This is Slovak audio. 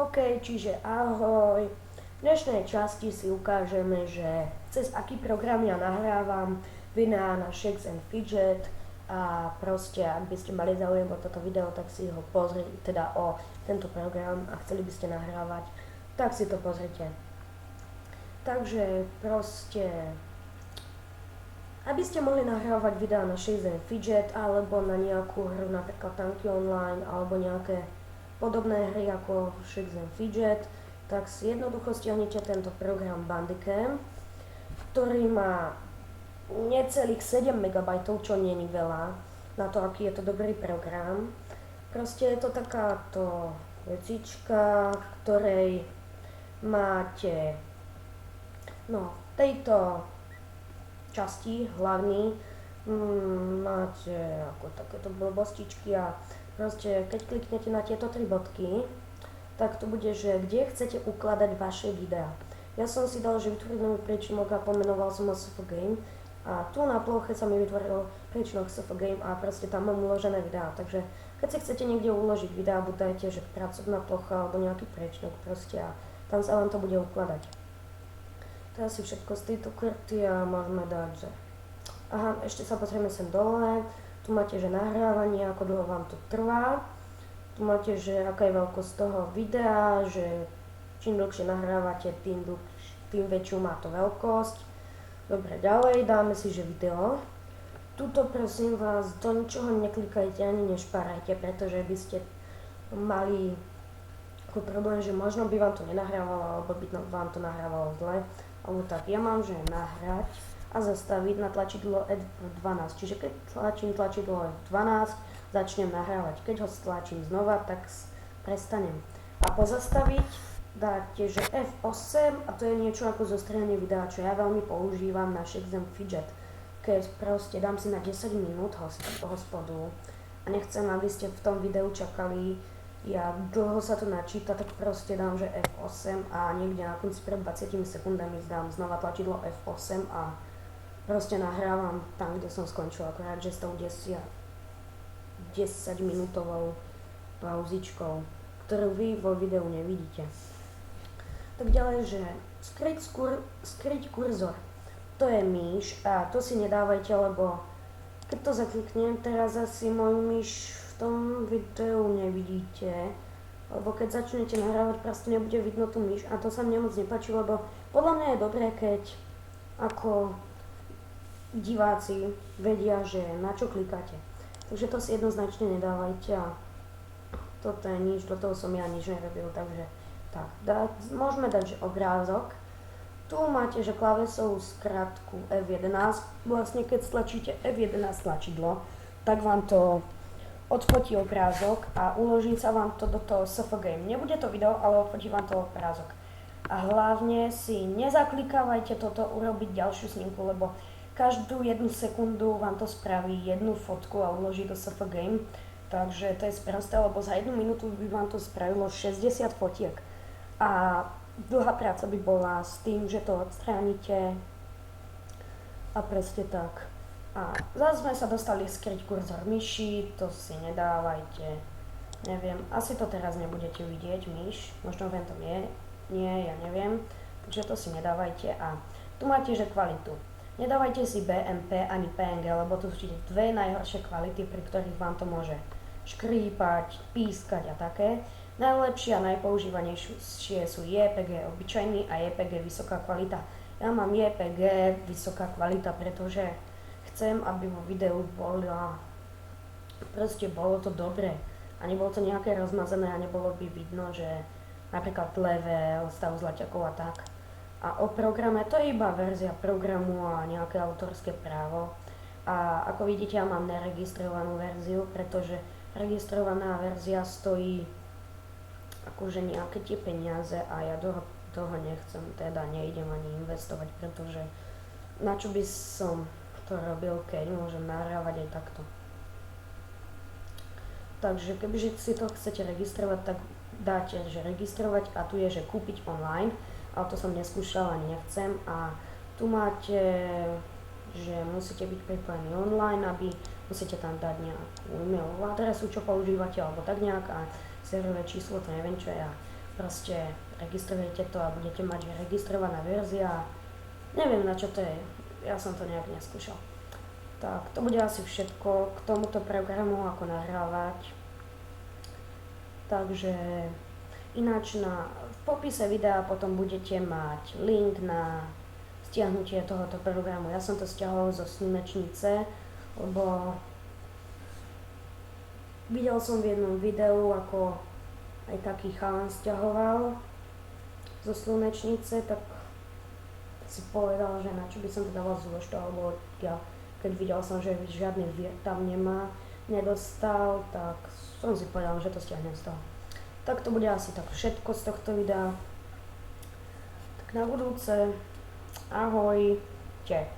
OK, čiže ahoj. V dnešnej časti si ukážeme, že cez aký program ja nahrávam videá na Shakes and Fidget a proste, ak by ste mali záujem o toto video, tak si ho pozrite, teda o tento program a chceli by ste nahrávať, tak si to pozrite. Takže proste, aby ste mohli nahrávať videá na Shakes and Fidget alebo na nejakú hru, napríklad Tanky Online alebo nejaké podobné hry ako Shakes and Fidget, tak si jednoducho stiahnete tento program Bandicam, ktorý má necelých 7 MB, čo nie je veľa, na to, aký je to dobrý program. Proste je to takáto vecička, v ktorej máte, no, v tejto časti hlavný máte ako takéto blbostičky a proste keď kliknete na tieto tri bodky, tak to bude, že kde chcete ukladať vaše videá. Ja som si dal, že vytvoriť nový priečinok a pomenoval som ho SF Game a tu na ploche sa mi vytvoril priečinok SF Game a proste tam mám uložené videá, takže keď si chcete niekde uložiť videá, buď dajte, že pracovná plocha alebo nejaký priečinok proste a tam sa vám to bude ukladať. To je asi všetko z tejto karty a môžeme dať, že... Aha, ešte sa pozrieme sem dole. Tu máte, že nahrávanie, ako dlho vám to trvá. Tu máte, že aká je veľkosť toho videa, že čím dlhšie nahrávate, tým väčšiu má to veľkosť. Dobre, ďalej dáme si, že video. Tuto prosím vás, do ničoho neklikajte ani nešparajte, pretože by ste mali ako problém, že možno by vám to nenahrávalo, alebo by vám to nahrávalo zle. Alebo tak, ja mám, že nahrať a zastaviť na tlačidlo F12. Čiže keď tlačím tlačidlo F12, začnem nahrávať. Keď ho stlačím znova, tak prestanem. A pozastaviť dáte, že F8 a to je niečo ako zostrianie videa, čo ja veľmi používam na Shakes and Fidget. Keď proste dám si na 10 minút hospodu a nechcem, aby ste v tom videu čakali, jak dlho sa to načíta, tak proste dám, že F8 a niekde na konci pred 20 sekundami dám znova tlačidlo F8 a proste nahrávam tam, kde som skončila, akorát, že s tou 10 minútovou pauzičkou, ktorú vy vo videu nevidíte. Tak ďalej, že skryť kurzor, to je myš a to si nedávajte, lebo keď to zakliknem, teraz asi moju myš v tom videu nevidíte, lebo keď začnete nahrávať, proste nebude vidno tú myš a to sa mne moc nepáči, lebo podľa mňa je dobré, keď ako diváci vedia, že na čo klikáte. Takže to si jednoznačne nedávajte a toto je nič, do toho som ja nič nerobil, takže tak, môžeme dať, že obrázok. Tu máte, že klávesovú skratku F11, vlastne keď stlačíte F11 tlačidlo, tak vám to odfotí obrázok a uloží sa vám to do toho SF Game. Nebude to video, ale odfotí vám to obrázok. A hlavne si nezaklikávajte toto urobiť ďalšiu snímku, lebo každú jednu sekundu vám to spraví jednu fotku a uloží do SF Game. Takže to je sprosté, lebo za jednu minútu by vám to spravilo 60 fotiek. A dlhá práca by bola s tým, že to odstránite a proste tak. A zase sme sa dostali skryť kurzor myši, to si nedávajte. Neviem, asi to teraz nebudete vidieť, myš, možno ven tam je, nie, ja neviem. Takže to si nedávajte a tu máte, že kvalitu. Nedávajte si BMP ani PNG, lebo to sú dve najhoršie kvality, pri ktorých vám to môže škrípať, pískať a také. Najlepšie a najpoužívanejšie sú JPG obyčajný a JPG vysoká kvalita. Ja mám JPG vysoká kvalita, pretože chcem, aby vo videu bolo to dobré a nebolo to nejaké rozmazané a nebolo by vidno, že napríklad level, stav zlaťakov a tak. A o programe, to je iba verzia programu a nejaké autorské právo. A ako vidíte, ja mám neregistrovanú verziu, pretože registrovaná verzia stojí akože nejaké tie peniaze a ja do toho nechcem, teda neidem ani investovať, pretože na čo by som to robil, keď môžem nahrávať aj takto. Takže kebyže si to chcete registrovať, tak dáte, že registrovať a tu je, že kúpiť online, ale to som neskúšala ani nechcem a tu máte, že musíte byť pripojení online, aby musíte tam dať nejakú e-mailovú adresu, čo používate alebo tak nejak a serverové číslo, to neviem čo ja. proste registrujete to a budete mať registrovaná verzia. Neviem, na čo to je, ja som to nejak neskúšal. Tak, to bude asi všetko k tomuto programu, ako nahrávať. Takže ináč v popise videa potom budete mať link na stiahnutie tohoto programu. Ja som to stiahol zo Slnečnice, lebo videl som v jednom videu, ako aj taký chalan stiahoval zo Slnečnice, tak si povedal, že na čo by som to dával zložto, alebo ja, keď videl som, že žiadny vir tam nedostal, tak som si povedal, že to stiahnem z toho. Tak to bude asi tak všetko z tohto videa. Tak na budúce, ahojte.